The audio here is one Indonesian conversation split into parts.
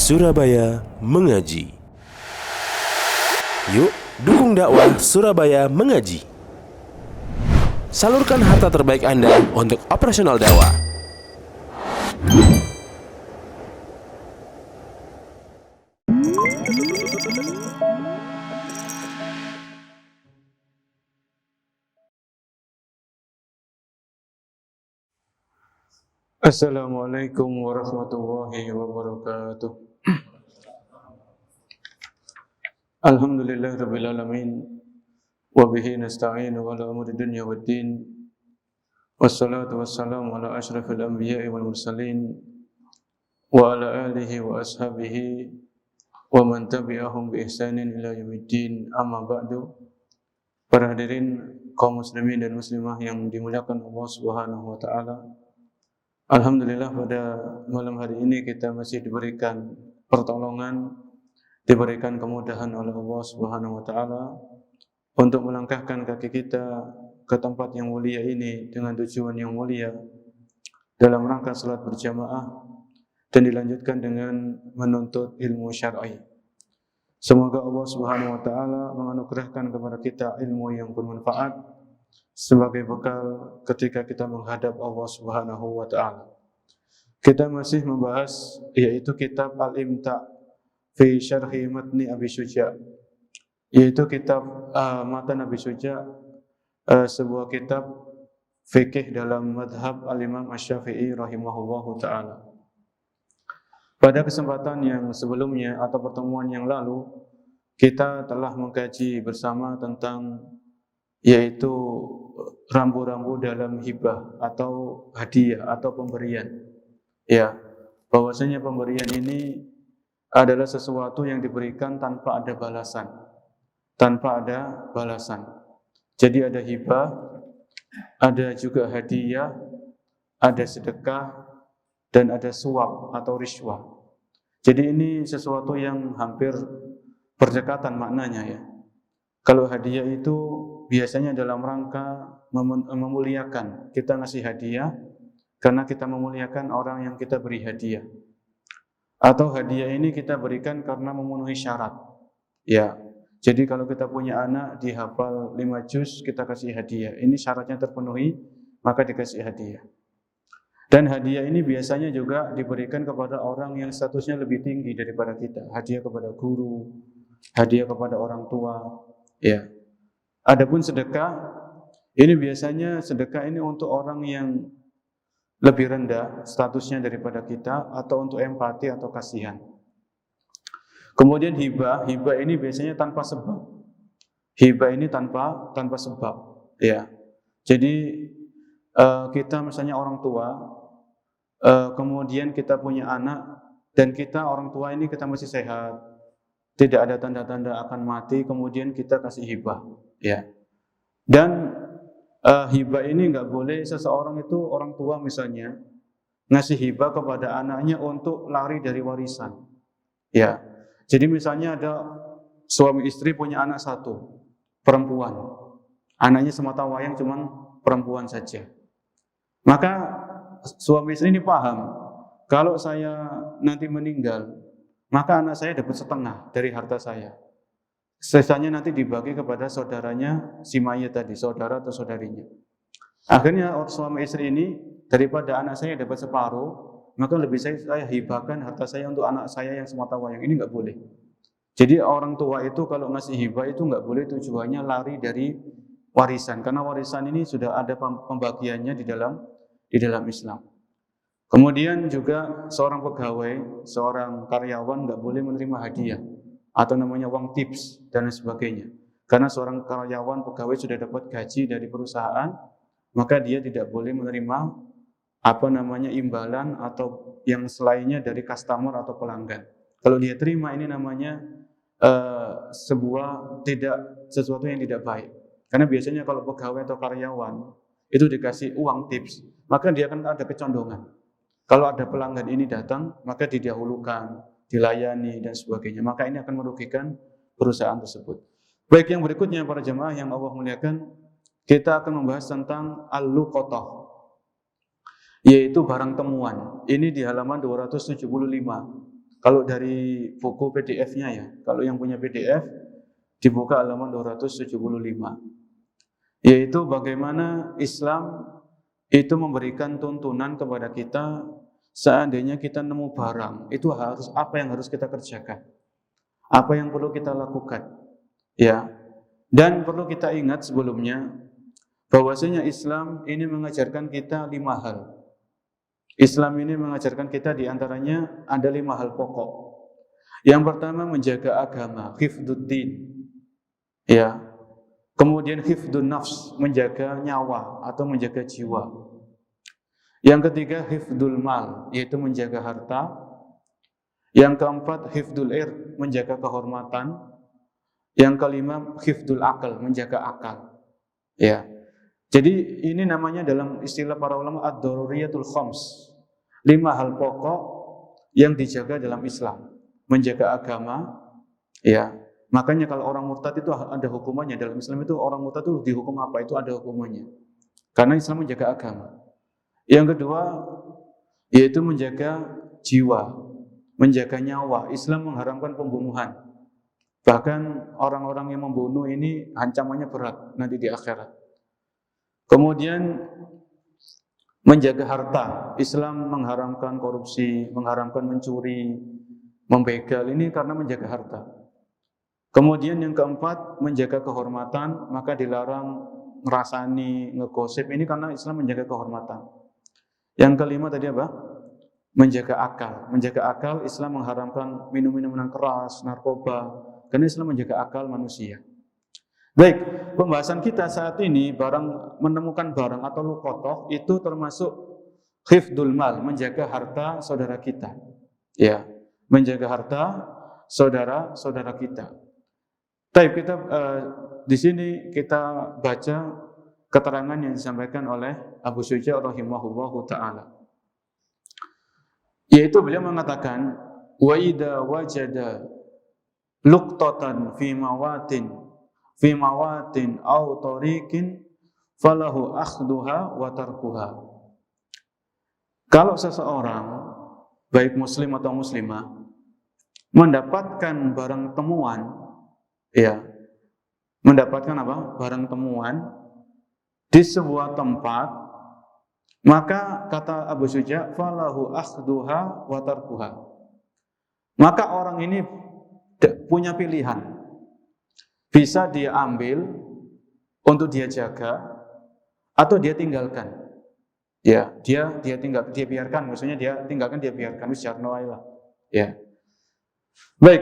Surabaya Mengaji. Yuk, dukung dakwah Surabaya Mengaji. Salurkan harta terbaik Anda untuk operasional dakwah. Assalamualaikum warahmatullahi wabarakatuh. Alhamdulillahirabbil alamin wa bihi nasta'inu ala umuri dunya waddin. Wassalatu wassalamu ala asyrafil anbiya'i wal mursalin wa ala alihi wa ashabihi wa man tabi'ahum bi ihsanin ila yaumiddin. Amma ba'du. Para hadirin kaum muslimin dan muslimah yang dimuliakan Allah Subhanahu wa taala. Alhamdulillah pada malam hari ini kita masih diberikan pertolongan, diberikan kemudahan oleh Allah Subhanahu wa taala untuk melangkahkan kaki kita ke tempat yang mulia ini dengan tujuan yang mulia dalam rangka salat berjamaah dan dilanjutkan dengan menuntut ilmu syar'i. Semoga Allah Subhanahu wa taala menganugerahkan kepada kita ilmu yang bermanfaat sebagai bekal ketika kita menghadap Allah Subhanahu wa taala. Kita masih membahas yaitu kitab Al-Imta' fi Syarhi Matni Abi Syuja', yaitu kitab matan Abi Syuja', sebuah kitab fikih dalam madhab Al-Imam Asy-Syafi'i rahimahullahu taala. Pada kesempatan yang sebelumnya atau pertemuan yang lalu kita telah mengkaji bersama tentang yaitu rambu-rambu dalam hibah atau hadiah atau pemberian. Ya, bahwasanya pemberian ini adalah sesuatu yang diberikan tanpa ada balasan. Tanpa ada balasan. Jadi ada hibah, ada juga hadiah, ada sedekah, dan ada suap atau riswah. Jadi ini sesuatu yang hampir berdekatan maknanya ya. Kalau hadiah itu biasanya dalam rangka memuliakan. Kita ngasih hadiah karena kita memuliakan orang yang kita beri hadiah. Atau hadiah ini kita berikan karena memenuhi syarat. Ya. Jadi kalau kita punya anak dihafal 5 juz, kita kasih hadiah. Ini syaratnya terpenuhi, maka dikasih hadiah. Dan hadiah ini biasanya juga diberikan kepada orang yang statusnya lebih tinggi daripada kita. Hadiah kepada guru, hadiah kepada orang tua. Ya. Adapun sedekah, ini biasanya sedekah ini untuk orang yang lebih rendah statusnya daripada kita atau untuk empati atau kasihan. Kemudian hibah ini biasanya tanpa sebab. Hibah ini tanpa sebab, ya. Jadi kita misalnya orang tua, kemudian kita punya anak dan kita orang tua ini kita masih sehat. Tidak ada tanda-tanda akan mati, kemudian kita kasih hibah, ya. Dan hibah ini nggak boleh seseorang itu orang tua misalnya ngasih hibah kepada anaknya untuk lari dari warisan, ya. Jadi misalnya ada suami istri punya anak satu, perempuan, anaknya semata wayang cuman perempuan saja. Maka suami istri ini paham, kalau saya nanti meninggal, maka anak saya dapat setengah dari harta saya. Sisanya nanti dibagi kepada saudaranya si mayit tadi, saudara atau saudarinya. Akhirnya suami istri ini daripada anak saya dapat separuh, maka lebih saya hibahkan harta saya untuk anak saya yang semata wayang. Ini nggak boleh. Jadi orang tua itu kalau ngasih hibah itu nggak boleh tujuannya lari dari warisan, karena warisan ini sudah ada pembagiannya di dalam Islam. Kemudian juga seorang pegawai, seorang karyawan nggak boleh menerima hadiah atau namanya uang tips dan sebagainya. Karena seorang karyawan pegawai sudah dapat gaji dari perusahaan, maka dia tidak boleh menerima imbalan atau yang selainnya dari customer atau pelanggan. Kalau dia terima ini namanya sesuatu yang tidak baik. Karena biasanya kalau pegawai atau karyawan itu dikasih uang tips, maka dia akan ada kecondongan. Kalau ada pelanggan ini datang, maka didahulukan, dilayani dan sebagainya. Maka ini akan merugikan perusahaan tersebut. Baik, yang berikutnya para jemaah yang Allah muliakan, kita akan membahas tentang al-luqatah, yaitu barang temuan. Ini di halaman 275. Kalau dari buku PDF-nya ya, kalau yang punya PDF dibuka halaman 275. Yaitu bagaimana Islam itu memberikan tuntunan kepada kita seandainya kita nemu barang, itu apa yang harus kita kerjakan? Apa yang perlu kita lakukan? Ya. Dan perlu kita ingat sebelumnya bahwasanya Islam ini mengajarkan kita 5 hal. Islam ini mengajarkan kita diantaranya ada 5 hal pokok. Yang pertama menjaga agama, hifdzuddin. Ya. Kemudian hifdzun nafs, menjaga nyawa atau menjaga jiwa. Yang ketiga hifdzul mal, yaitu menjaga harta. Yang keempat hifdzul ir, menjaga kehormatan. Yang kelima hifdzul akal, menjaga akal. Ya. Jadi ini namanya dalam istilah para ulama ad-daruriyatul khams. 5 hal pokok yang dijaga dalam Islam. Menjaga agama, ya. Makanya kalau orang murtad itu ada hukumannya. Dalam Islam itu orang murtad itu dihukum apa? Itu ada hukumannya. Karena Islam menjaga agama. Yang kedua yaitu menjaga jiwa, menjaga nyawa. Islam mengharamkan pembunuhan. Bahkan orang-orang yang membunuh ini ancamannya berat nanti di akhirat. Kemudian menjaga harta. Islam mengharamkan korupsi, mengharamkan mencuri, membegal, ini karena menjaga harta. Kemudian yang keempat menjaga kehormatan, maka dilarang ngerasani, ngegosip, ini karena Islam menjaga kehormatan. Yang kelima tadi apa? Menjaga akal. Menjaga akal, Islam mengharamkan minum-minuman keras, narkoba, karena Islam menjaga akal manusia. Baik, pembahasan kita saat ini menemukan barang atau luqatah itu termasuk hifdzul mal, menjaga harta saudara kita. Ya, menjaga harta saudara-saudara kita. Baik, kita di sini kita baca keterangan yang disampaikan oleh Abu Syuja rahimahullahu taala. Yaitu beliau mengatakan wa idza wajada luqtatan fi mawatin aw tariqin falahu akhduha wa tarkuha. Kalau seseorang baik muslim atau muslimah mendapatkan barang temuan, ya, mendapatkan apa? Barang temuan di sebuah tempat, maka kata Abu Syuja falahu akhduha wa tarkuha. Maka orang ini punya pilihan. Bisa dia ambil untuk dia jaga atau dia tinggalkan. Ya, dia biarkan, maksudnya dia tinggalkan, dia biarkan wis jarno ae lah. Ya. Baik.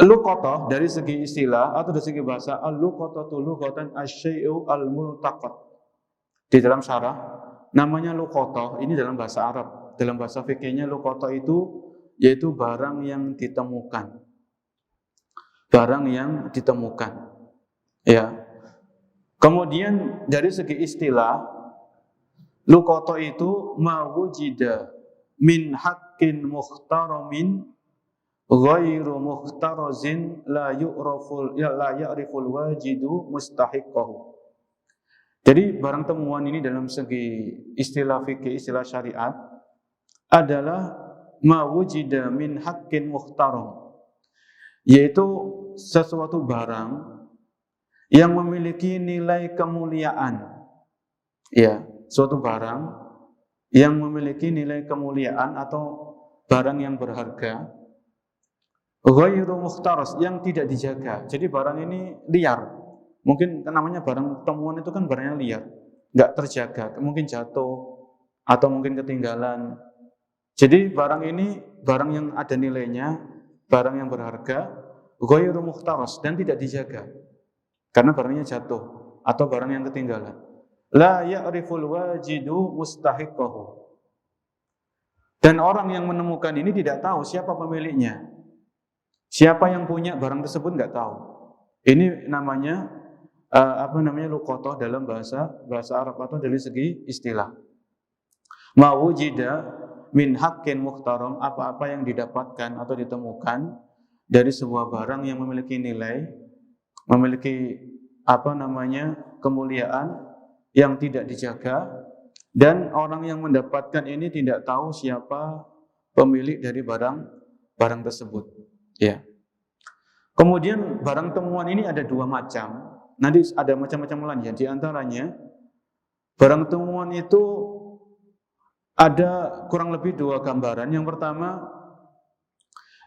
Luqatah dari segi istilah atau dari segi bahasa, al-luqatatu lughatan asy-syai'u al-multaqat. Di dalam syarah namanya luqatah ini dalam bahasa Arab. Dalam bahasa fikihnya luqatah itu yaitu barang yang ditemukan. Barang yang ditemukan. Ya. Kemudian dari segi istilah luqatah itu mawujida min haqqin muhtaramin ghairu muhtarazin la ya'riful wajidu mustahiqqahu. Jadi barang temuan ini dalam segi istilah fikih, istilah syariat adalah mawujida min haqqin muhtaram, yaitu sesuatu barang yang memiliki nilai kemuliaan. Ya, suatu barang yang memiliki nilai kemuliaan atau barang yang berharga ghairu mukhtaras, yang tidak dijaga. Jadi barang ini liar. Mungkin namanya barang temuan itu kan barangnya liar, enggak terjaga, mungkin jatuh atau mungkin ketinggalan. Jadi barang ini barang yang ada nilainya, barang yang berharga, ghairu mukhtaras, dan tidak dijaga. Karena barangnya jatuh atau barang yang ketinggalan. La ya'riful wajidu mustahiqqahu. Dan orang yang menemukan ini tidak tahu siapa pemiliknya. Siapa yang punya barang tersebut enggak tahu. Ini namanya luqatah dalam bahasa Arab atau dari segi istilah. Mawujida min haqqin muhtaram, apa-apa yang didapatkan atau ditemukan dari sebuah barang yang memiliki nilai, memiliki kemuliaan yang tidak dijaga, dan orang yang mendapatkan ini tidak tahu siapa pemilik dari barang barang tersebut. Ya. Kemudian barang temuan ini ada dua macam. Nanti ada macam-macam lain ya. Di antaranya barang temuan itu ada kurang lebih dua gambaran. Yang pertama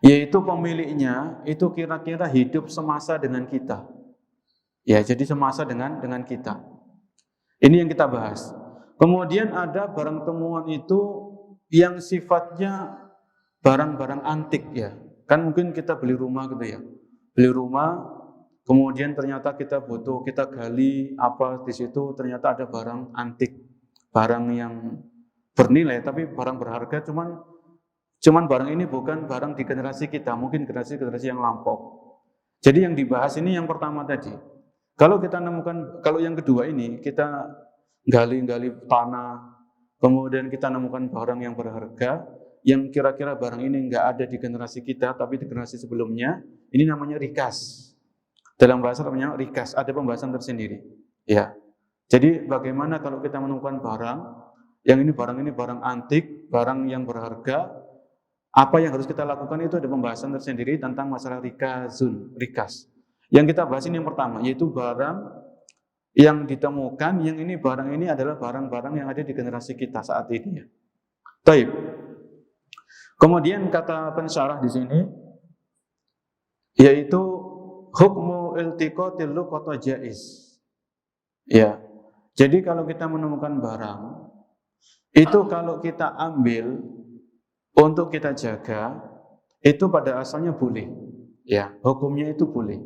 yaitu pemiliknya itu kira-kira hidup semasa dengan kita. Ya, jadi semasa dengan kita. Ini yang kita bahas. Kemudian ada barang temuan itu yang sifatnya barang-barang antik ya. Kan mungkin kita beli rumah gitu ya. Beli rumah, kemudian ternyata kita butuh, kita gali apa di situ, ternyata ada barang antik, barang yang bernilai tapi barang berharga, cuman barang ini bukan barang di generasi kita, mungkin generasi yang lampau. Jadi yang dibahas ini yang pertama tadi. Kalau kita nemukan, kalau yang kedua ini kita gali-gali tanah, kemudian kita nemukan barang yang berharga, yang kira-kira barang ini nggak ada di generasi kita, tapi di generasi sebelumnya, ini namanya rikas. Dalam bahasa namanya rikas, ada pembahasan tersendiri. Ya. Jadi bagaimana kalau kita menemukan barang, yang ini barang antik, barang yang berharga, apa yang harus kita lakukan itu ada pembahasan tersendiri tentang masalah rikas. Yang kita bahas ini yang pertama, yaitu barang yang ditemukan, yang ini barang ini adalah barang-barang yang ada di generasi kita saat ini. Taib. Kemudian kata pensyarah di sini, yaitu hukmu iltiqatil luqata jaiz. Ya. Jadi kalau kita menemukan barang, itu kalau kita ambil untuk kita jaga, itu pada asalnya boleh. Ya, hukumnya itu boleh.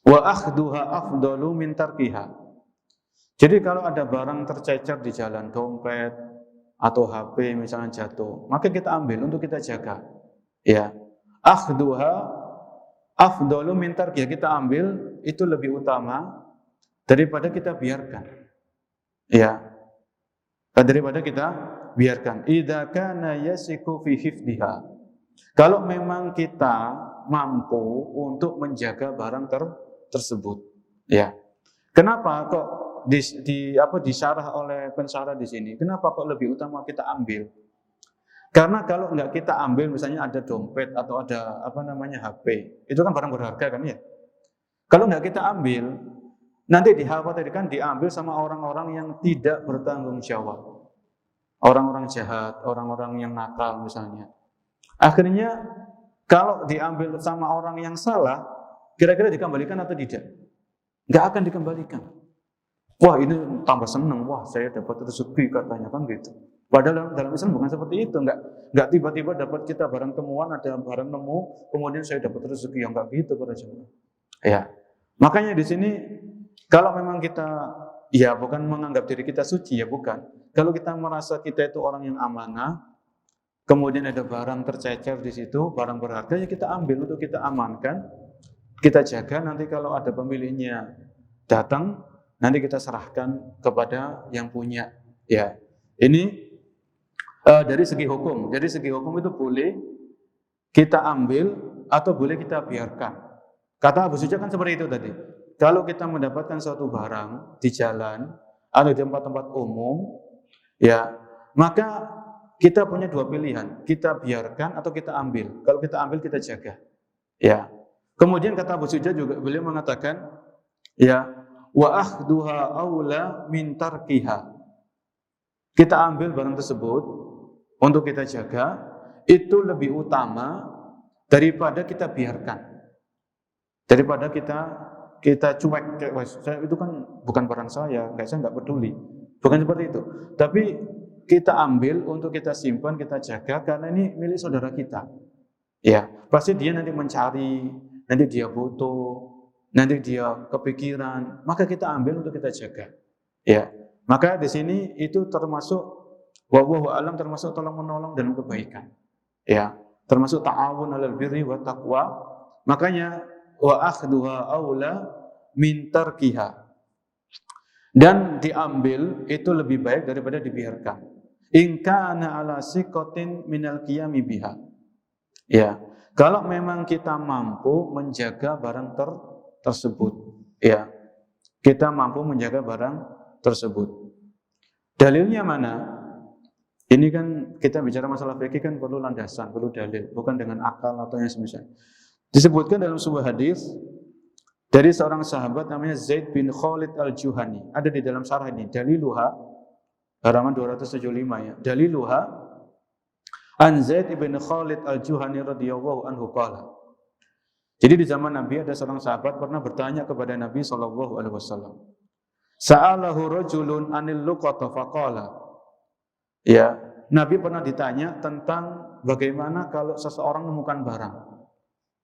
Wa akhduha afdalu min tarkiha. Jadi kalau ada barang tercecer di jalan, dompet atau HP misalnya jatuh, maka kita ambil untuk kita jaga. Ya. Akhduha afdalu min tarkiha, kita ambil itu lebih utama daripada kita biarkan. Ya. Daripada kita biarkan. Idza kana yasiku fi hifdhiha. Kalau memang kita mampu untuk menjaga barang tersebut, ya. Kenapa kok disyarah oleh pensyarah di sini? Kenapa kok lebih utama kita ambil? Karena kalau enggak kita ambil, misalnya ada dompet atau ada HP, itu kan barang berharga kan ya. Kalau enggak kita ambil, nanti dikhawatirkan diambil sama orang-orang yang tidak bertanggung jawab, orang-orang jahat, orang-orang yang nakal misalnya. Akhirnya kalau diambil sama orang yang salah, kira-kira dikembalikan atau tidak? Nggak akan dikembalikan. Wah, ini tambah senang. Wah, saya dapat rezeki katanya kan gitu. Padahal dalam Islam bukan seperti itu. Nggak tiba-tiba dapat kita barang temuan, ada barang nemu, kemudian saya dapat rezeki. Yang nggak gitu para jemaah. Ya, makanya di sini kalau memang kita ya bukan menganggap diri kita suci ya bukan. Kalau kita merasa kita itu orang yang amanah, kemudian ada barang tercecer di situ, barang berharga, ya kita ambil untuk kita amankan. Kita jaga, nanti kalau ada pemiliknya datang, nanti kita serahkan kepada yang punya. Ya, ini dari segi hukum. Dari segi hukum itu boleh kita ambil atau boleh kita biarkan. Kata Abu Suja kan seperti itu tadi. Kalau kita mendapatkan suatu barang di jalan atau di tempat-tempat umum, ya, maka kita punya dua pilihan. Kita biarkan atau kita ambil. Kalau kita ambil, kita jaga. Ya. Kemudian kata Abu Suja juga beliau mengatakan, ya, wa akhduha aula min tarkiha. Kita ambil barang tersebut untuk kita jaga, itu lebih utama daripada kita biarkan. Daripada kita cuek, itu kan bukan barang saya nggak peduli. Bukan seperti itu. Tapi kita ambil untuk kita simpan, kita jaga karena ini milik saudara kita. Ya, pasti dia nanti mencari, nanti dia butuh, nanti dia kepikiran, maka kita ambil untuk kita jaga. Ya, maka di sini itu termasuk wallahu a'lam, termasuk tolong menolong dalam kebaikan. Ya, termasuk ta'awun 'alal birri wa taqwa. Makanya wa akhduha aula min tarkiha. Dan diambil itu lebih baik daripada dibiarkan. In kana ala siqatin minal qiyami biha. Ya, kalau memang kita mampu menjaga barang tersebut, ya, kita mampu menjaga barang tersebut. Dalilnya mana? Ini kan kita bicara masalah fikih kan perlu landasan, perlu dalil, bukan dengan akal atau yang semisal. Disebutkan dalam sebuah hadis dari seorang sahabat namanya Zaid bin Khalid al-Juhani. Ada di dalam syarah ini, daliluha, halaman 275 ya. Daliluha an Zaid bin Khalid al-Juhani radhiyallahu anhu qala. Jadi di zaman Nabi ada seorang sahabat pernah bertanya kepada Nabi sallallahu alaihi wasallam. Sa'alahu rajulun anil luqata faqala. Ya, Nabi pernah ditanya tentang bagaimana kalau seseorang menemukan barang.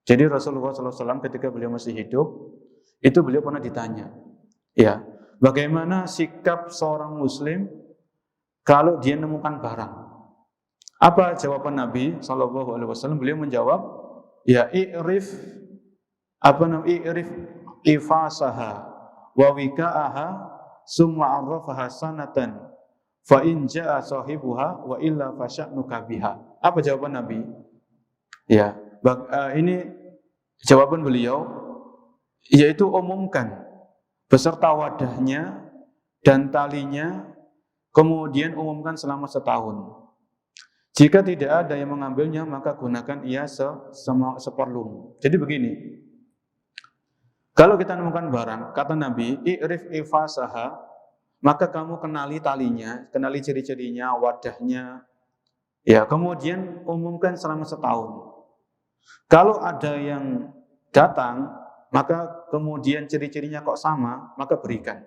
Jadi Rasulullah SAW ketika beliau masih hidup, itu beliau pernah ditanya, ya, bagaimana sikap seorang Muslim kalau dia menemukan barang? Apa jawaban Nabi SAW? Beliau menjawab, ya, i'rif ifasaha wa wika'aha summa arrafaha sanatan. Fa in jaa sahibuha wa illa fasya'nuka biha. Apa jawaban Nabi? Ya, ini jawaban beliau yaitu umumkan beserta wadahnya dan talinya, kemudian umumkan selama setahun. Jika tidak ada yang mengambilnya, maka gunakan ia seperlumu. Jadi begini, kalau kita menemukan barang, kata Nabi, i'rif ifasaha, maka kamu kenali talinya, kenali ciri-cirinya, wadahnya, ya, kemudian umumkan selama setahun. Kalau ada yang datang, maka kemudian ciri-cirinya kok sama, maka berikan.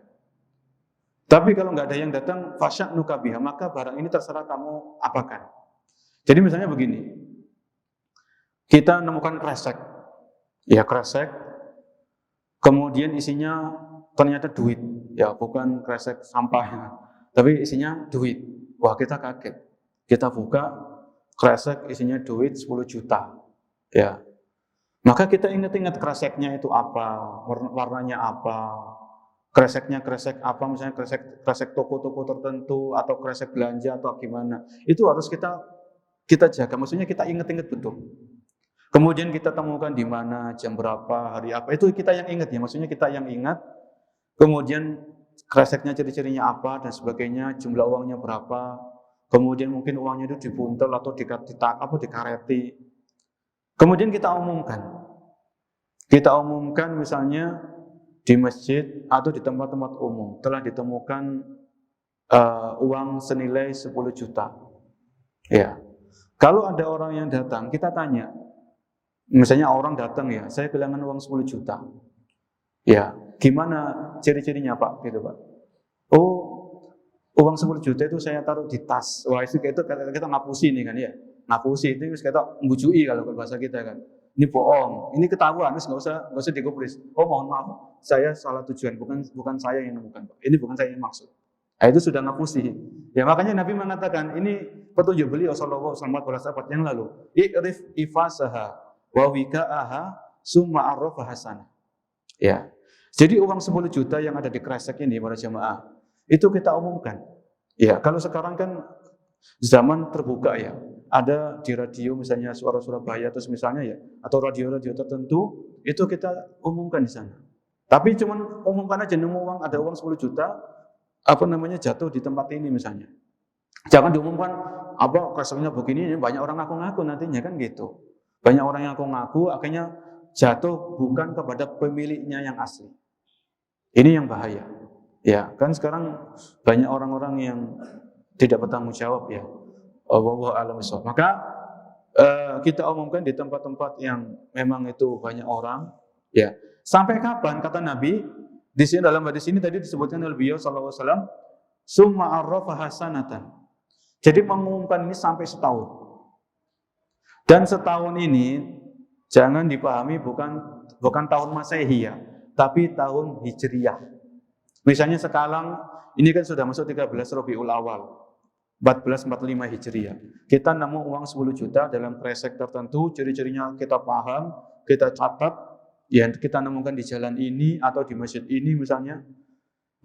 Tapi kalau nggak ada yang datang, fasya'nuka biha, maka barang ini terserah kamu apakan. Jadi misalnya begini, kita menemukan kresek, ya kresek, kemudian isinya ternyata duit, ya bukan kresek sampahnya, tapi isinya duit. Wah, kita kaget. Kita buka kresek isinya duit 10 juta. Ya. Maka kita ingat-ingat kreseknya itu apa, warnanya apa, kreseknya kresek apa, misalnya kresek toko-toko tertentu atau kresek belanja atau gimana. Itu harus kita jaga, maksudnya kita ingat-ingat betul. Kemudian kita temukan di mana, jam berapa, hari apa, itu kita yang ingat ya, maksudnya kita yang ingat. Kemudian kreseknya ciri-cirinya apa dan sebagainya, jumlah uangnya berapa, kemudian mungkin uangnya itu dibuntel atau dikareti. Kemudian kita umumkan misalnya di masjid atau di tempat-tempat umum telah ditemukan uang senilai 10 juta. Ya, kalau ada orang yang datang, kita tanya, misalnya orang datang ya, saya kehilangan uang 10 juta. Ya, gimana ciri-cirinya Pak? Gitu Pak. Oh, uang 10 juta itu saya taruh di tas. Wah, itu kita ngapusi nih kan ya. Ngapusi itu kita membujui kalau bahasa kita kan. Ini bohong, ini ketahuan, nggak usah digubris. Oh, mohon maaf, saya salah tujuan, bukan saya yang nemukan Pak. Ini bukan saya yang maksud. Nah, itu sudah ngapusi. Ya, makanya Nabi mengatakan, ini petunjuk beliau sallallahu alaihi wasallam yang lalu. I'rif ifasaha wa wika'aha summa arrafa hasanah. Ya. Jadi uang 10 juta yang ada di kresek ini para jemaah, itu kita umumkan. Ya, kalau sekarang kan zaman terbuka ya. Ada di radio misalnya Suara Surabaya atau misalnya ya, atau radio-radio tertentu, itu kita umumkan di sana. Tapi cuman umumkan aja, ada uang 10 juta jatuh di tempat ini misalnya. Jangan diumumkan kreseknya begini, banyak orang ngaku-ngaku nantinya kan gitu. Banyak orang yang ngaku-ngaku akhirnya jatuh bukan kepada pemiliknya yang asli. Ini yang bahaya. Ya, kan sekarang banyak orang-orang yang tidak bertanggung jawab ya. Wallahu a'lam bishawab. Maka kita umumkan di tempat-tempat yang memang itu banyak orang, ya. Sampai kapan kata Nabi? Di sini dalam hadis ini tadi disebutkan oleh beliau sallallahu alaihi wasallam, summa arrafa hasanatan. Jadi mengumumkan ini sampai setahun. Dan setahun ini jangan dipahami bukan tahun Masehi ya, tapi tahun Hijriyah. Misalnya sekarang ini kan sudah masuk 13 Rabiul Awal, 1445 Hijriyah. Kita nemu uang 10 juta dalam kresek tertentu, ciri-cirinya kita paham, kita catat, ya kita nemukan di jalan ini atau di masjid ini misalnya.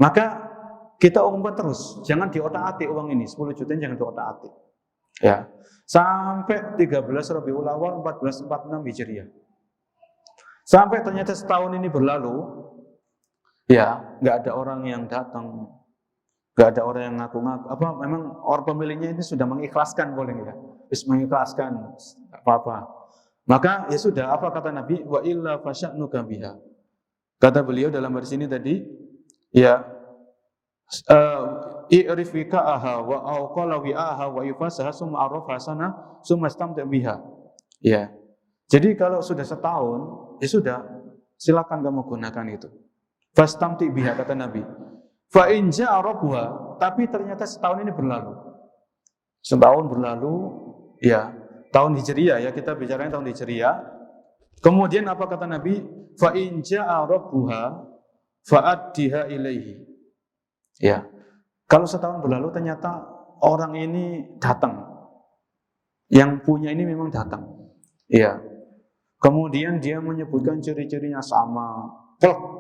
Maka kita umumkan terus, jangan diotak-atik uang ini, 10 juta jangan diotak-atik. Ya. Sampai 13 Rabiul Awal 1446 Hijriah. Sampai ternyata setahun ini berlalu, ya, nggak ada orang yang datang. Nggak ada orang yang ngaku-ngaku. Apa memang orang pemiliknya ini sudah mengikhlaskan boleh ya? Bisa mengikhlaskan apa-apa. Maka ya sudah, apa kata Nabi? Wa illa fasya'nuka biha. Kata beliau dalam hadis ini tadi, ya i'rif wika'aha wa awqala wi'aha wa yufasaha summa arrafa sana summa istamta biha. Ya. Jadi kalau sudah setahun, ya sudah, silakan kamu gunakan itu. Fastamti biha, kata Nabi. Fa in ja'a rabbuha, tapi ternyata setahun ini berlalu. Setahun berlalu, ya, tahun Hijriah ya, kita bicaranya tahun Hijriah. Kemudian apa kata Nabi? Fa in ja'a rabbuha fa'addiha ilaihi. Ya. Kalau setahun berlalu ternyata orang ini datang. Yang punya ini memang datang. Ya. Kemudian dia menyebutkan ciri-cirinya sama,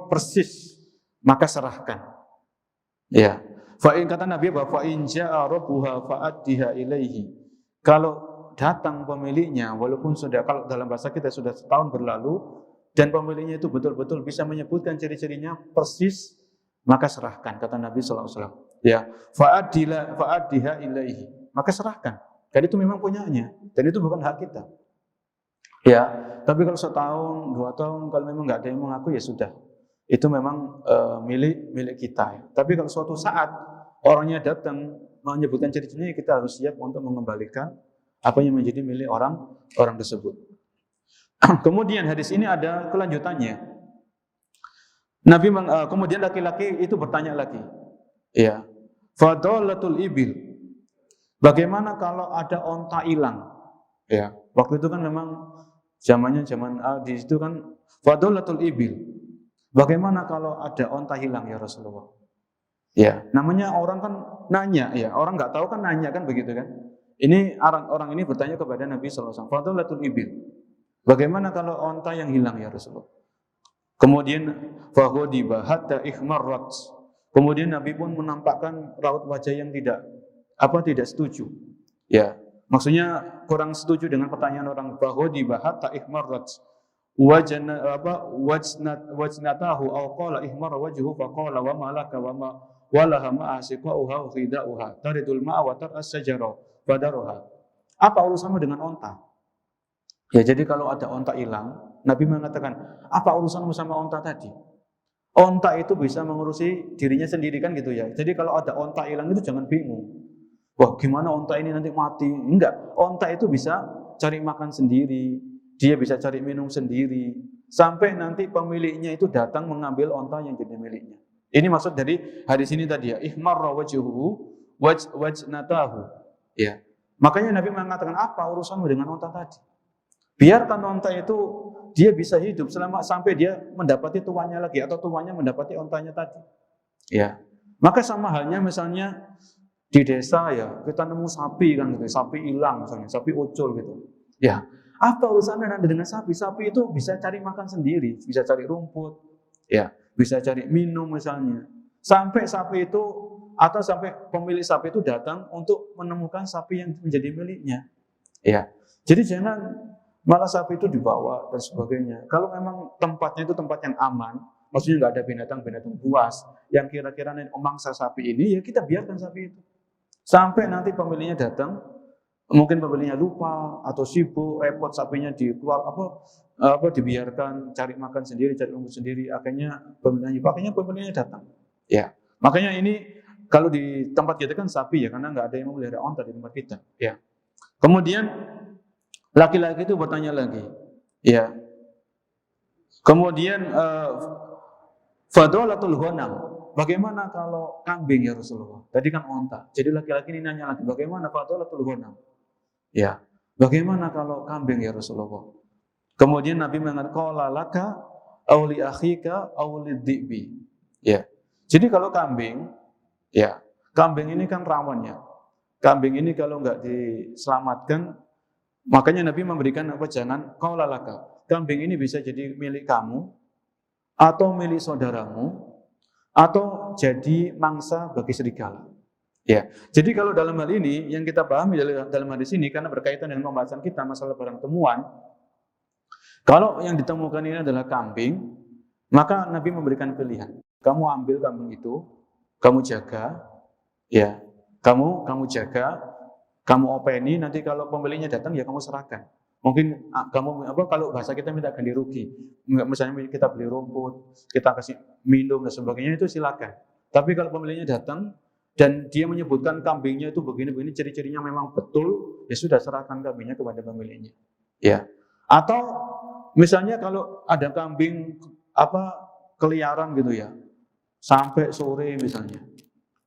persis, maka serahkan. Ya. Fa'in, kata Nabi bahwa fa'in ja'a rabbuha fa'addiha ilaihi. Kalau datang pemiliknya, walaupun sudah, kalau dalam bahasa kita sudah setahun berlalu dan pemiliknya itu betul-betul bisa menyebutkan ciri-cirinya persis, maka serahkan, kata Nabi sallallahu alaihi wasallam. Ya, fa'addiha ilaihi. Maka serahkan. Dan itu memang punyanya, dan itu bukan hak kita. Ya, tapi kalau setahun, 2 tahun, kalau memang nggak ada yang mengaku, ya sudah. Itu memang milik kita. Ya. Tapi kalau suatu saat orangnya datang menyebutkan ciri-cirinya, kita harus siap untuk mengembalikan apa yang menjadi milik orang tersebut. Kemudian hadis ini ada kelanjutannya. Nabi kemudian laki-laki itu bertanya lagi. Ya, fadolatul ibil. Bagaimana kalau ada onta hilang? Ya, waktu itu kan memang zaman di situ kan fadolatul ibil. Bagaimana kalau ada onta hilang ya Rasulullah? Ya, namanya orang kan nanya ya, orang nggak tahu kan nanya kan begitu kan? Ini orang ini bertanya kepada Nabi sallallahu alaihi wasallam, fadolatul ibil. Bagaimana kalau onta yang hilang ya Rasulullah? Kemudian faghadiba hatta ihmarrat. Kemudian Nabi pun menampakkan raut wajah yang tidak setuju. Ya, maksudnya kurang setuju dengan pertanyaan orang. Faghadiba hatta ihmarrat. Wajnatahu aw qala ihmar wajhu fa qala wa malaka wa ma walaha ma asiqauha wa khidauha taridul ma'a wa tar'as sajara fadaruha. Apa urusanmu dengan onta? Ya, jadi kalau ada onta hilang, Nabi mengatakan, apa urusanmu sama onta tadi? Onta itu bisa mengurusi dirinya sendiri kan gitu ya. Jadi kalau ada onta hilang itu jangan bingung. Wah, gimana onta ini nanti mati? Enggak, onta itu bisa cari makan sendiri, dia bisa cari minum sendiri, sampai nanti pemiliknya itu datang mengambil onta yang jadi miliknya. Ini maksud dari hadis ini tadi ya, ihmarra wajhuhu wajnatahu. Ya. Makanya Nabi mengatakan, apa urusanmu dengan onta tadi? Biarkan onta itu dia bisa hidup sampai dia mendapati tuannya lagi atau tuannya mendapati ontanya tadi. Ya. Maka sama halnya misalnya di desa ya, kita nemu sapi kan gitu, sapi hilang misalnya, sapi ucul gitu. Ya. Apa urusannya Anda dengan sapi? Sapi itu bisa cari makan sendiri, bisa cari rumput, ya, bisa cari minum misalnya. Sampai sapi itu atau sampai pemilik sapi itu datang untuk menemukan sapi yang menjadi miliknya. Ya. Jadi jangan malah sapi itu dibawa dan sebagainya. Kalau memang tempatnya itu tempat yang aman, maksudnya nggak ada binatang-binatang buas yang kira-kira memangsa sapi ini, ya kita biarkan sapi itu. Sampai nanti pemiliknya datang, mungkin pemiliknya lupa atau sibuk, repot sapinya dibiarkan cari makan sendiri, cari rumput sendiri, akhirnya pemiliknya datang. Ya, makanya ini kalau di tempat kita kan sapi ya, karena nggak ada yang memelihara onta di tempat kita. Ya, kemudian laki-laki itu bertanya lagi, ya. Kemudian fadolatul ghanam. Bagaimana kalau kambing ya Rasulullah? Tadi kan onta. Jadi laki-laki ini nanya lagi, bagaimana fadolatul ghanam? Ya. Bagaimana kalau kambing ya Rasulullah? Kemudian Nabi mengatakan, qala laka aw li akhika aw lidhibi. Ya. Jadi kalau kambing, ya, kambing ini kan rawan ya. Kambing ini kalau enggak diselamatkan, makanya Nabi memberikan jangan qala laka. Kambing ini bisa jadi milik kamu atau milik saudaramu atau jadi mangsa bagi serigala. Ya. Jadi kalau dalam hal ini yang kita pahami dalam hadis ini karena berkaitan dengan pembahasan kita masalah barang temuan, kalau yang ditemukan ini adalah kambing, maka Nabi memberikan pilihan. Kamu ambil kambing itu, kamu jaga, Ya, kamu jaga, kamu openi, nanti kalau pembelinya datang ya kamu serahkan. Mungkin kamu kalau bahasa kita minta ganti rugi. Misalnya kita beli rumput, kita kasih minum dan sebagainya itu silakan. Tapi kalau pembelinya datang dan dia menyebutkan kambingnya itu begini-begini, ciri-cirinya memang betul, ya sudah serahkan kambingnya kepada pemiliknya. Ya. Atau misalnya kalau ada kambing keliaran gitu ya, sampai sore misalnya,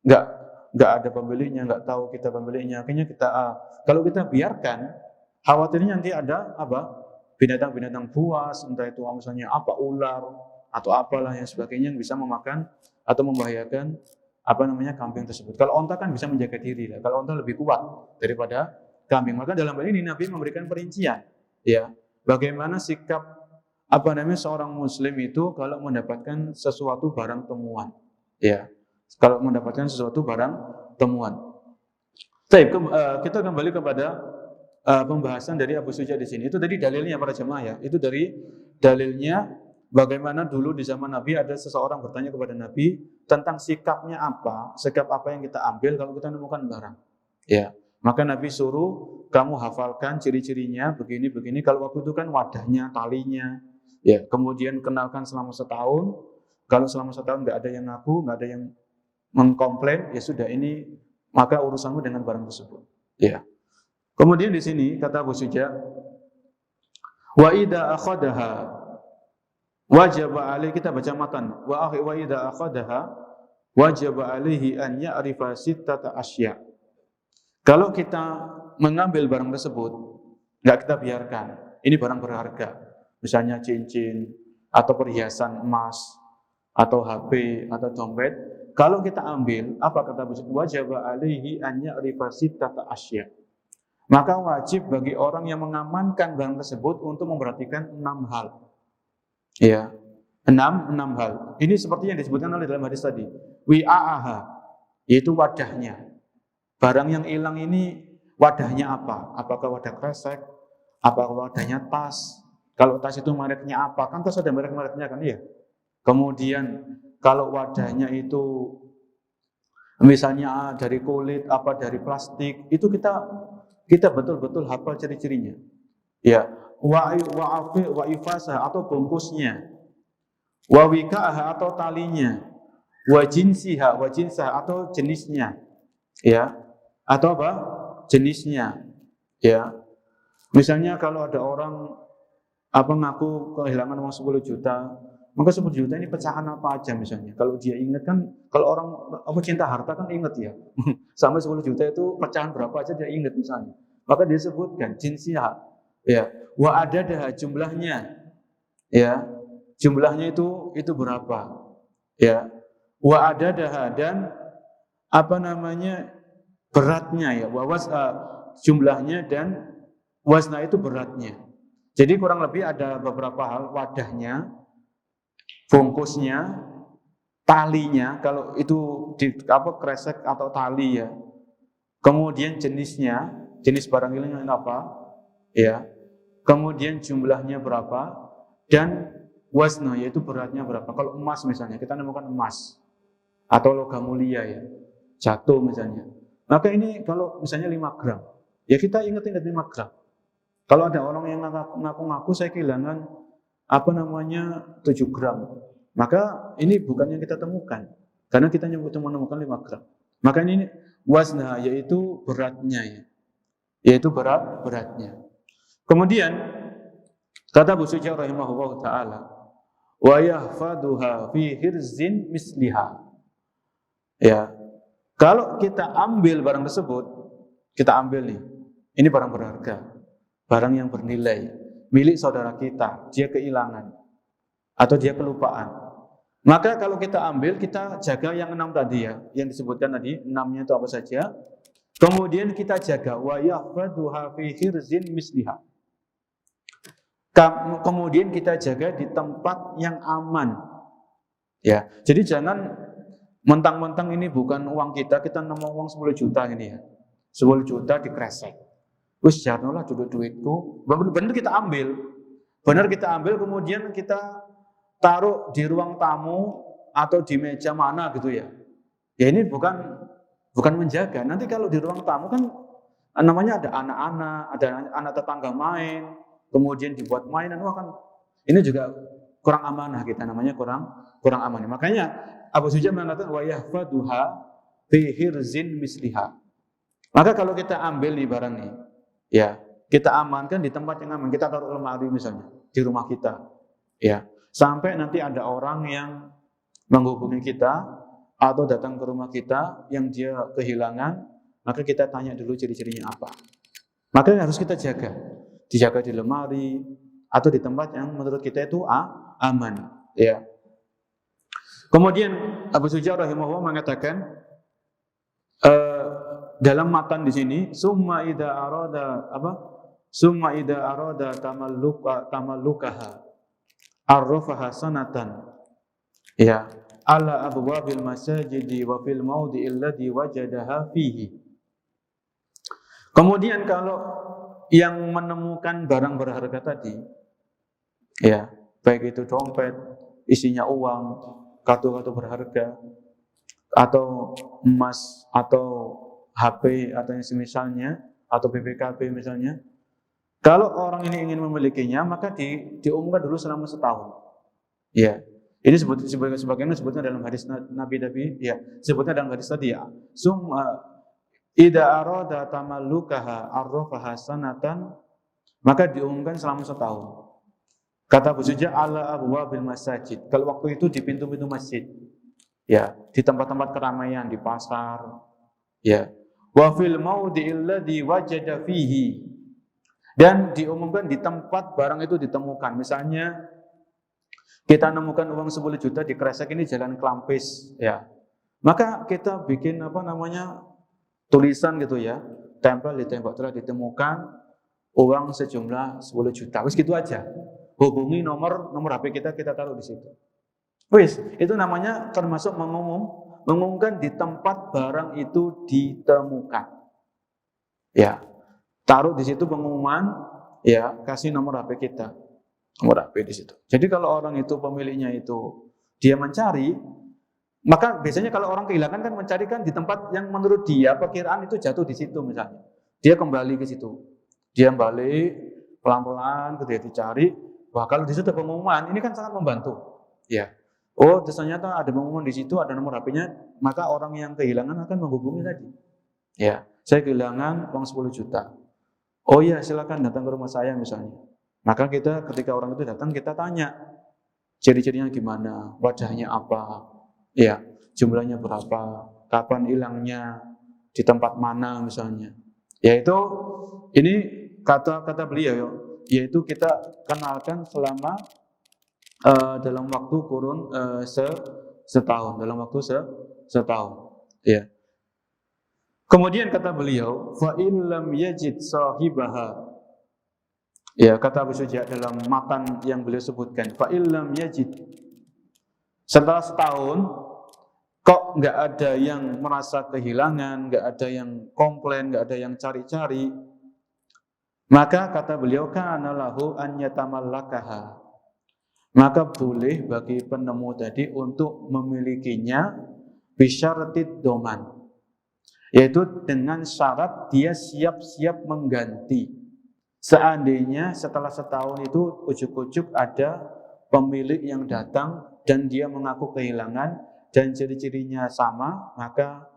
nggak ada pembelinya, nggak tahu kita pembelinya, akhirnya kalau kita biarkan, khawatirnya nanti ada binatang-binatang buas, entah itu misalnya ular atau apalah yang sebagainya yang bisa memakan atau membahayakan kambing tersebut. Kalau onta kan bisa menjaga diri, kalau onta lebih kuat daripada kambing. Maka dalam hal ini Nabi memberikan perincian, ya, bagaimana sikap seorang muslim itu kalau mendapatkan sesuatu barang temuan, ya, kalau mendapatkan sesuatu barang temuan. Baik, kita kembali kepada pembahasan dari Abu Suja di sini. Itu tadi dalilnya para jemaah ya. Itu dari dalilnya bagaimana dulu di zaman Nabi ada seseorang bertanya kepada Nabi tentang sikap apa yang kita ambil kalau kita menemukan barang. Ya, maka Nabi suruh kamu hafalkan ciri-cirinya begini-begini. Kalau waktu itu kan wadahnya, talinya, ya. Kemudian kenalkan selama setahun. Kalau selama setahun nggak ada yang ngaku, nggak ada yang mengkomplain, ya sudah ini maka urusanmu dengan barang tersebut. Ya. Kemudian di sini kata Abu Suja, wa idza akhadaha wajaba alaihi, kita baca matan, wa idza akhadaha wajaba alaihi an ya'rifa sittata asya. Kalau kita mengambil barang tersebut, enggak kita biarkan. Ini barang berharga. Misalnya cincin atau perhiasan emas atau HP atau dompet. Kalau kita ambil, apa kata Abu Suja? Wajaba alaihi an ya'rifa sittata asya. Maka wajib bagi orang yang mengamankan barang tersebut untuk memperhatikan 6 hal. Ya, 6 hal. Ini seperti yang disebutkan oleh dalam hadis tadi. Wi'a'aha, yaitu wadahnya. Barang yang hilang ini wadahnya apa? Apakah wadah kresek? Apakah wadahnya tas? Kalau tas itu mereknya apa? Kan tas ada merek-mereknya kan ya. Kemudian kalau wadahnya itu misalnya dari kulit, dari plastik, itu kita betul-betul hafal ciri-cirinya. Ya, wa ifasah atau bungkusnya, wa wika'ah atau talinya, wa jinsah atau jenisnya. Ya, atau jenisnya. Ya. Misalnya kalau ada orang ngaku kehilangan uang 10 juta, maka 10 juta ini pecahan apa aja misalnya. Kalau dia ingat kan, kalau orang cinta harta kan ingat ya. Sampai 10 juta itu pecahan berapa aja dia ingat misalnya. Maka dia sebutkan jinsiyah. Ya, wa adadah jumlahnya. Ya. Jumlahnya itu berapa? Ya. Wa adadah dan beratnya ya. Wa jumlahnya dan wasna itu beratnya. Jadi kurang lebih ada beberapa hal, wadahnya, bungkusnya, talinya, kalau itu kresek atau tali ya. Kemudian jenisnya, jenis barang ini apa? Ya. Kemudian jumlahnya berapa dan wasna yaitu beratnya berapa. Kalau emas misalnya, kita nemukan emas atau logam mulia ya. Jatuh misalnya. Maka ini kalau misalnya 5 gram, ya kita ingat-ingat 5 gram. Kalau ada orang yang ngaku-ngaku saya kehilangan 7 gram. Maka ini bukan yang kita temukan. Karena kita menemukan 5 gram. Maka ini wasna yaitu beratnya ya. Yaitu beratnya. Kemudian kata Abu Suja rahimahullah taala, wa yahfaduha fi hirzin misliha. Ya. Kalau kita ambil barang tersebut, kita ambil nih. Ini barang berharga. Barang yang bernilai, milik saudara kita, dia kehilangan atau dia kelupaan. Maka kalau kita ambil, kita jaga yang 6 tadi ya, yang disebutkan tadi, 6-nya itu apa saja. Kemudian kita jaga wa yahfaduha fi hirzin misliha. Kemudian kita jaga di tempat yang aman. Ya, jadi jangan mentang-mentang ini bukan uang kita nemu uang 10 juta ini ya. 10 juta dikresek. Wis jarno lah duitku. Benar kita ambil. Benar kita ambil kemudian kita taruh di ruang tamu atau di meja mana gitu ya. Ya ini bukan bukan menjaga. Nanti kalau di ruang tamu kan namanya ada anak-anak, ada anak tetangga main, kemudian dibuat mainan, wah kan ini juga kurang amanah kita, namanya kurang amanah. Makanya Abu Suja mengatakan wa yahfaduha fi hirzin misliha. Maka kalau kita ambil nih barang nih, ya, kita amankan di tempat yang aman, kita taruh lemari misalnya di rumah kita, ya, sampai nanti ada orang yang menghubungi kita atau datang ke rumah kita yang dia kehilangan, maka kita tanya dulu ciri-cirinya apa. Maka harus kita jaga, dijaga di lemari atau di tempat yang menurut kita itu aman, ya. Kemudian Abu Suja rahimahullah mengatakan dalam matan di sini, summa ida arada tamallukaha arrafaha sanatan, ya, ala abwabil masajidi wa fil maudhi'il ladzi wajadaha fihi. Kemudian kalau yang menemukan barang berharga tadi, ya, baik itu dompet, isinya uang, kartu-kartu berharga, atau emas, atau HP, atau yang semisalnya, atau BPKB misalnya. Kalau orang ini ingin memilikinya, maka diumumkan dulu selama setahun. Ya, ini sebagaimana sebutnya dalam hadis Nabi, ya, sebutnya dalam hadis tadi, ya. Ida arada tamallukaha arrafaha sanatan, maka diumumkan selama setahun. Kata Abu Suja ala abwabil masajid, kalau waktu itu di pintu-pintu masjid, ya, di tempat-tempat keramaian, di pasar, ya, wa fil maudhi'il ladzi wajada fihi, dan diumumkan di tempat barang itu ditemukan. Misalnya kita nemukan uang 10 juta di Kresek ini Jalan Klampis, ya, maka kita bikin tulisan gitu, ya, tempel di tembok, telah ditemukan uang sejumlah 10 juta. Wis gitu aja. Hubungi nomor HP kita taruh di situ. Wis, itu namanya termasuk mengumumkan di tempat barang itu ditemukan. Ya. Taruh di situ pengumuman, ya, kasih nomor HP kita. Nomor HP di situ. Jadi kalau orang itu pemiliknya itu dia mencari, maka biasanya kalau orang kehilangan kan mencari kan di tempat yang menurut dia perkiraan itu jatuh di situ misalnya. Dia kembali ke situ. Dia balik pelan-pelan ketika dicari. Wah, kalau di situ ada pengumuman, ini kan sangat membantu. Ya. Oh, ternyata ada pengumuman di situ, ada nomor HP-nya, maka orang yang kehilangan akan menghubungi tadi. Ya, saya kehilangan uang 10 juta. Oh iya, silakan datang ke rumah saya misalnya. Maka kita ketika orang itu datang, kita tanya ciri-cirinya gimana, wajahnya apa, ya, jumlahnya berapa, kapan hilangnya, di tempat mana misalnya. Yaitu ini kata beliau, yaitu kita kenalkan selama dalam waktu kurun setahun, dalam waktu setahun. Ya. Kemudian kata beliau, fa in lam yajid sahibaha. Ya, kata Abu Suja dalam matan yang beliau sebutkan, fa in lam yajid. Setelah setahun kok nggak ada yang merasa kehilangan, nggak ada yang komplain, nggak ada yang cari-cari, maka kata beliau kana lahu an yatamallakaha. Maka boleh bagi penemu tadi untuk memilikinya bisyaratit doman, yaitu dengan syarat dia siap-siap mengganti. Seandainya setelah setahun itu ujuk-ujuk ada pemilik yang datang dan dia mengaku kehilangan dan ciri-cirinya sama, maka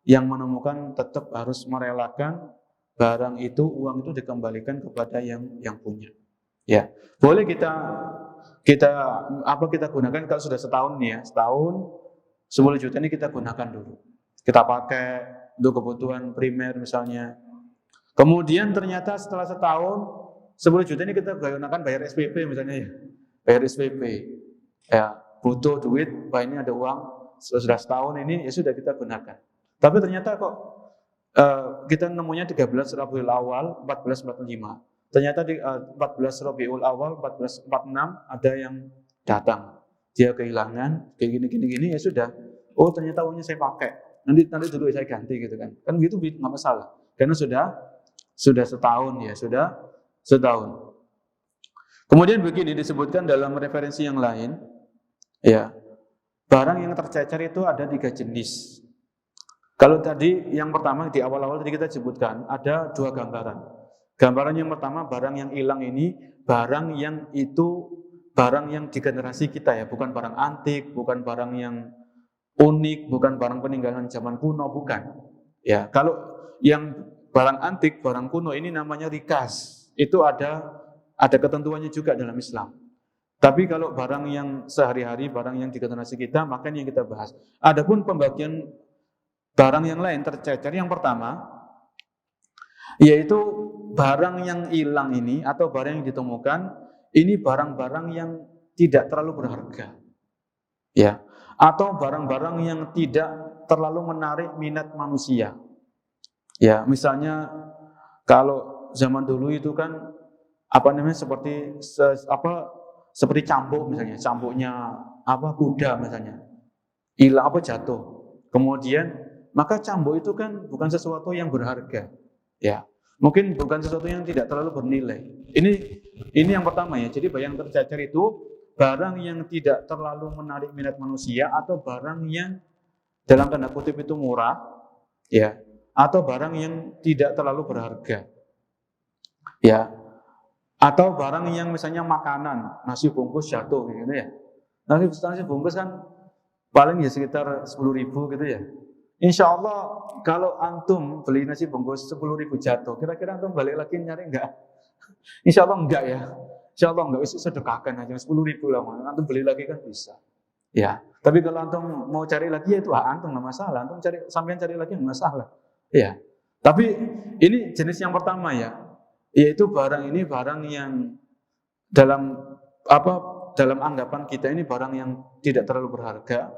yang menemukan tetap harus merelakan barang itu, uang itu dikembalikan kepada yang punya. Ya, boleh kita gunakan kalau sudah setahun nih, ya, setahun 10 juta ini kita gunakan dulu. Kita pakai untuk kebutuhan primer misalnya. Kemudian ternyata setelah setahun 10 juta ini kita gunakan bayar SPP misalnya, ya. Bayar SPP. Ya, butuh duit, wah ini ada uang, sudah setahun ini, ya sudah kita gunakan. Tapi ternyata kok kita nemunya 13 Rabiul Awal 1445. Ternyata di 14 Rabiul Awal 1446 ada yang datang. Dia kehilangan kayak gini, ya sudah. Oh, ternyata uangnya saya pakai. Nanti dulu saya ganti gitu kan. Kan gitu nggak masalah. Karena sudah setahun, ya, sudah setahun. Kemudian begini disebutkan dalam referensi yang lain, ya, barang yang tercecer itu ada 3 jenis. Kalau tadi yang pertama di awal-awal tadi kita sebutkan ada dua gambaran. Gambaran yang pertama, barang yang hilang ini barang yang di generasi kita ya, bukan barang antik, bukan barang yang unik, bukan barang peninggalan zaman kuno, bukan. Ya, kalau yang barang antik, barang kuno ini namanya rikas. Itu ada ketentuannya juga dalam Islam. Tapi kalau barang yang sehari-hari, barang yang di generasi kita, maka ini yang kita bahas. Adapun pembagian barang yang lain tercecer, yang pertama yaitu barang yang hilang ini atau barang yang ditemukan ini barang-barang yang tidak terlalu berharga, ya, atau barang-barang yang tidak terlalu menarik minat manusia. Ya, misalnya kalau zaman dulu itu kan seperti cambuk misalnya, cambuknya kuda misalnya, hilang jatuh. Kemudian maka cambuk itu kan bukan sesuatu yang berharga. Ya, mungkin bukan sesuatu yang tidak terlalu bernilai. Ini yang pertama ya. Jadi barang tercecer itu barang yang tidak terlalu menarik minat manusia atau barang yang dalam tanda kutip itu murah, ya, atau barang yang tidak terlalu berharga. Ya. Atau barang yang misalnya makanan, nasi bungkus jatuh gitu ya. Nasi bungkus kan paling ya sekitar 10.000 gitu ya. Insya Allah kalau antum beli nasi bungkus 10.000 jatuh, kira-kira antum balik lagi nyari enggak? Insya Allah enggak ya. Insya Allah enggak, sedekahkan aja 10.000 lah, antum beli lagi kan bisa. Ya, tapi kalau antum mau cari lagi ya itu hak antum, nggak masalah. Antum sampean cari lagi nggak masalah. Ya, tapi ini jenis yang pertama ya, yaitu barang yang dalam anggapan kita ini barang yang tidak terlalu berharga,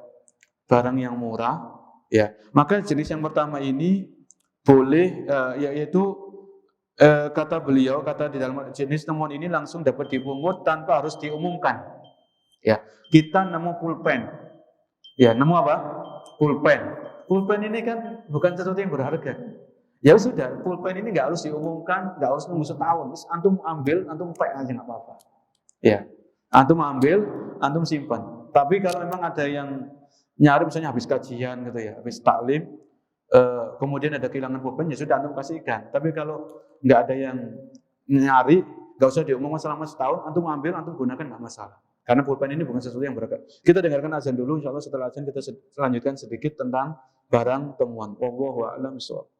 barang yang murah. Ya, maka jenis yang pertama ini boleh yaitu kata beliau, di dalam jenis temuan ini langsung dapat dipungut tanpa harus diumumkan. Ya, kita nemu pulpen. Ya, nemu apa? Pulpen. Pulpen ini kan bukan sesuatu yang berharga. Ya sudah, pulpen ini nggak harus diumumkan, nggak harus nunggu setahun. Terus antum ambil, antum pack aja nggak apa-apa. Ya, antum ambil, antum simpan. Tapi kalau memang ada yang nyari misalnya habis kajian gitu ya, habis taklim, kemudian ada kehilangan pulpen, ya sudah antum kasihkan. Tapi kalau nggak ada yang nyari, nggak usah diumumkan selama setahun, antum ambil, antum gunakan nggak masalah. Karena pulpen ini bukan sesuatu yang berharga. Kita dengarkan azan dulu, insya Allah setelah azan kita lanjutkan sedikit tentang barang temuan. Wallahu a'lam bishawab.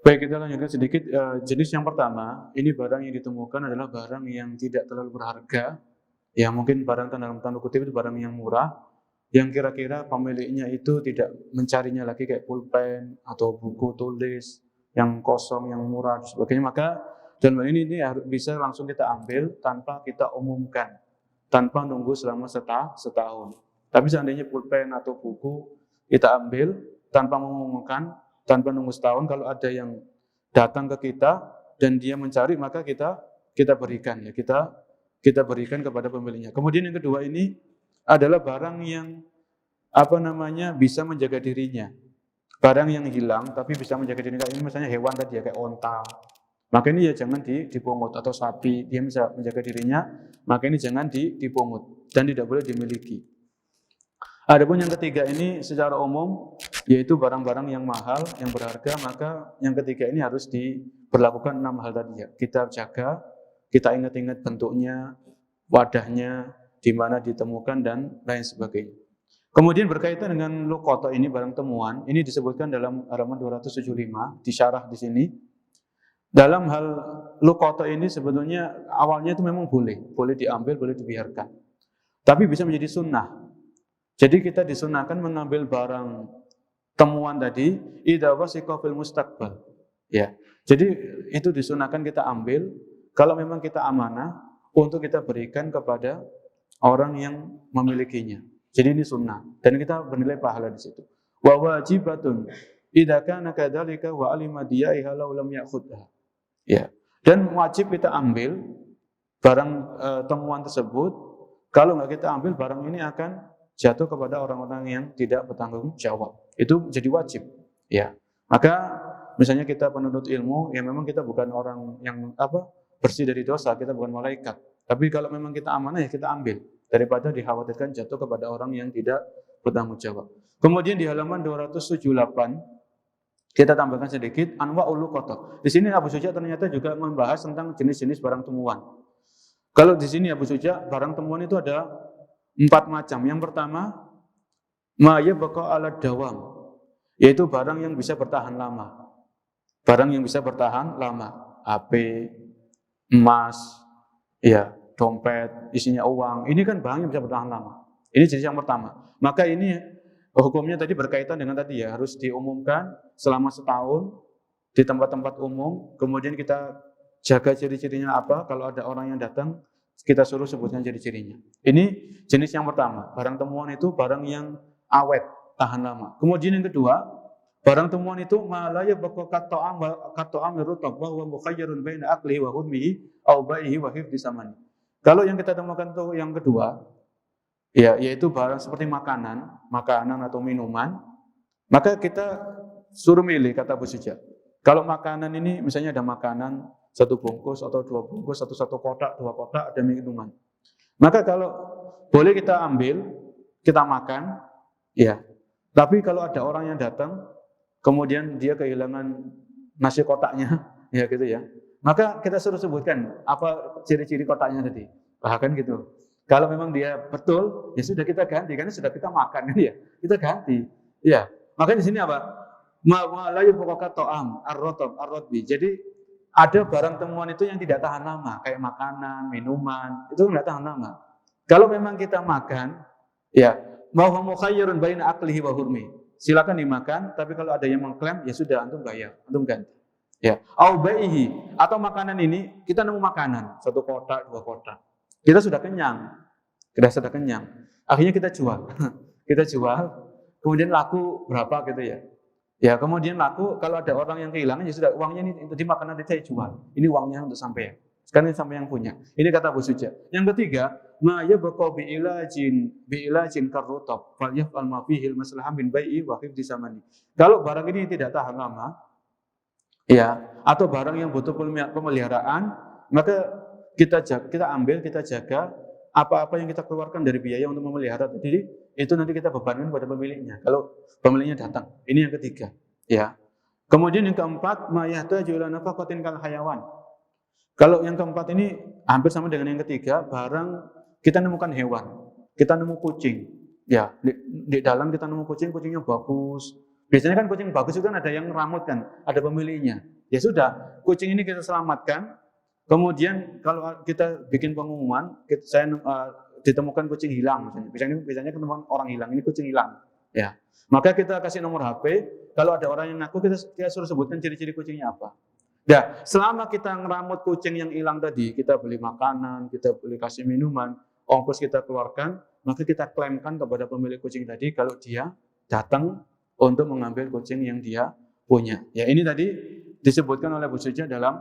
Baik, kita lanjutkan sedikit. Jenis yang pertama, ini barang yang ditemukan adalah barang yang tidak terlalu berharga, yang mungkin barang dalam tanda kutip itu barang yang murah, yang kira-kira pemiliknya itu tidak mencarinya lagi kayak pulpen atau buku tulis yang kosong, yang murah dan sebagainya. Maka dalam hal ini harus bisa langsung kita ambil tanpa kita umumkan, tanpa nunggu selama setahun. Tapi seandainya pulpen atau buku kita ambil tanpa mengumumkan, tanpa nunggu setahun, kalau ada yang datang ke kita dan dia mencari, maka kita berikan ya, kita berikan kepada pemiliknya. Kemudian yang kedua ini adalah barang yang bisa menjaga dirinya. Barang yang hilang tapi bisa menjaga dirinya. Ini misalnya hewan tadi ya, kayak onta. Maka ini ya jangan dipungut, atau sapi, dia bisa menjaga dirinya, maka ini jangan dipungut dan tidak boleh dimiliki. Adapun yang ketiga ini secara umum yaitu barang-barang yang mahal, yang berharga, maka yang ketiga ini harus diberlakukan 6 hal tadi ya. Kita jaga, kita ingat-ingat bentuknya, wadahnya, di mana ditemukan dan lain sebagainya. Kemudian berkaitan dengan luqata ini, barang temuan, ini disebutkan dalam halaman 275, disyarah di sini. Dalam hal luqata ini sebetulnya awalnya itu memang boleh diambil, boleh dibiarkan. Tapi bisa menjadi sunnah. Jadi kita disunahkan mengambil barang temuan tadi idza wasiqa fil mustaqbal. Ya. Jadi itu disunahkan kita ambil kalau memang kita amanah untuk kita berikan kepada orang yang memilikinya. Jadi ini sunnah dan kita bernilai pahala di situ. Wa wajibatun idza kana kadzalika wa alima diya'iha law lam ya'khudha. Ya. Dan wajib kita ambil barang temuan tersebut. Kalau enggak kita ambil, barang ini akan jatuh kepada orang-orang yang tidak bertanggung jawab. Itu jadi wajib. Ya. Maka misalnya kita penuntut ilmu, ya memang kita bukan orang yang bersih dari dosa, kita bukan malaikat. Tapi kalau memang kita amanah ya kita ambil daripada dikhawatirkan jatuh kepada orang yang tidak bertanggung jawab. Kemudian di halaman 278 kita tambahkan sedikit anwa'ul luqata. Di sini Abu Suja ternyata juga membahas tentang jenis-jenis barang temuan. Kalau di sini Abu Suja, barang temuan itu ada 4 macam. Yang pertama, ma yabqa ala dawam, yaitu barang yang bisa bertahan lama. Barang yang bisa bertahan lama, HP, emas, ya, dompet, isinya uang. Ini kan barang yang bisa bertahan lama. Ini jenis yang pertama. Maka ini hukumnya tadi berkaitan dengan tadi ya, harus diumumkan selama setahun di tempat-tempat umum. Kemudian kita jaga ciri-cirinya apa. Kalau ada orang yang datang, kita suruh sebutkan ciri-cirinya. Ini jenis yang pertama. Barang temuan itu barang yang awet, tahan lama. Kemudian yang kedua, barang temuan itu ma la yabqa kata'am rutab wa huwa mukhayyarun baina aqlihi wa hurmihi aw baihi wa hifdzi samani. Kalau yang kita temukan itu yang kedua, ya, yaitu barang seperti makanan atau minuman, maka kita suruh milih, kata Abu Suja. Kalau makanan ini misalnya ada makanan 1 bungkus atau 2 bungkus atau 1 kotak, 2 kotak, ada minuman. Maka kalau boleh kita ambil, kita makan, ya. Tapi kalau ada orang yang datang, kemudian dia kehilangan nasi kotaknya, ya gitu ya. Maka kita suruh sebutkan apa ciri-ciri kotaknya tadi. Bahkan gitu. Kalau memang dia betul, ya sudah kita ganti karena sudah kita makan ya. Kita ganti. Ya. Makanya di sini apa? Ma la yubqa ta'am ar-rotbi. Jadi ada barang temuan itu yang tidak tahan lama, kayak makanan, minuman, itu tidak tahan lama. Kalau memang kita makan, ya, mau mukhayyarun baina aqlihi wa hurmi. Silakan dimakan, tapi kalau ada yang mengklaim, ya sudah antum bayar, antum ganti. Ya, au baihi, atau makanan ini kita nemu makanan 1 kotak, 2 kotak. Kita sudah kenyang. Akhirnya kita jual. Kita jual, kemudian laku berapa gitu ya. Ya, kemudian laku, kalau ada orang yang kehilangan, ya sudah, uangnya ini untuk dimakan, nanti saya jual. Ini uangnya untuk sampean. Sekarang ini sampean yang punya. Ini kata Abu Suja. Yang ketiga, ma yabqa bi'ilajin karrutab fal yaf'al ma fihi al-maslahah min bai'i wa hifdzi samani. Kalau barang ini tidak tahan lama, ya, atau barang yang butuh pemeliharaan, maka kita ambil, kita jaga apa-apa yang kita keluarkan dari biaya untuk memelihara. Jadi itu nanti kita bebankan pada pemiliknya. Kalau pemiliknya datang, ini yang ketiga. Ya. Kemudian yang keempat, ma yahtaju ila nafaqatin kal hayawan. Kalau yang keempat ini hampir sama dengan yang ketiga, barang kita nemukan hewan, kita nemu kucing, ya di dalam kita nemu kucingnya bagus. Biasanya kan kucing bagus itu kan ada yang ngeramut kan, ada pemiliknya. Ya sudah, kucing ini kita selamatkan. Kemudian kalau kita bikin pengumuman, ditemukan kucing hilang, biasanya ketemu orang hilang, ini kucing hilang, ya. Maka kita kasih nomor HP. Kalau ada orang yang ngaku, kita suruh sebutkan ciri-ciri kucingnya apa. Nah, selama kita ngeramut kucing yang hilang tadi, kita beli makanan, kita beli kasih minuman, ongkos kita keluarkan, maka kita klaimkan kepada pemilik kucing tadi kalau dia datang untuk mengambil kucing yang dia punya. Ya, ini tadi disebutkan oleh Bu Suja dalam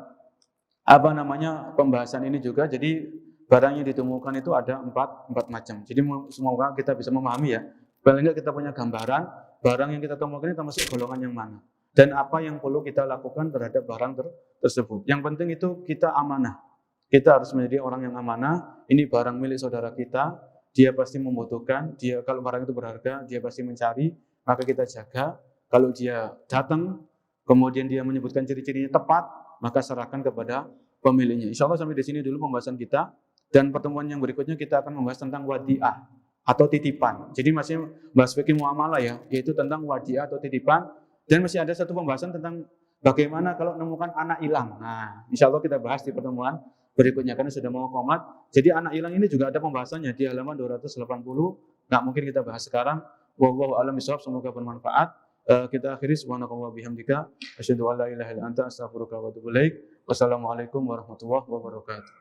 pembahasan ini juga. Jadi barang yang ditemukan itu ada empat macam. Jadi semoga kita bisa memahami ya. Paling enggak kita punya gambaran barang yang kita temukan ini termasuk golongan yang mana. Dan apa yang perlu kita lakukan terhadap barang tersebut. Yang penting itu kita amanah. Kita harus menjadi orang yang amanah. Ini barang milik saudara kita. Dia pasti membutuhkan. Kalau barang itu berharga, dia pasti mencari. Maka kita jaga. Kalau dia datang, kemudian dia menyebutkan ciri-cirinya tepat, maka serahkan kepada pemiliknya. Insya Allah sampai di sini dulu pembahasan kita. Dan pertemuan yang berikutnya kita akan membahas tentang wadi'ah atau titipan. Jadi masih bahas fikih muamalah ya, yaitu tentang wadi'ah atau titipan. Dan masih ada satu pembahasan tentang bagaimana kalau menemukan anak hilang. Nah, insya Allah kita bahas di pertemuan berikutnya karena sudah mau qomat. Jadi anak hilang ini juga ada pembahasannya di halaman 280. Nggak mungkin kita bahas sekarang. Wallahu a'lam bishawab, semoga bermanfaat. Kita akhiri subhanakallah bihamdika asyhadu an la ilaha illa anta astaghfiruka wa atubu ilaik. Wassalamualaikum warahmatullahi wabarakatuh.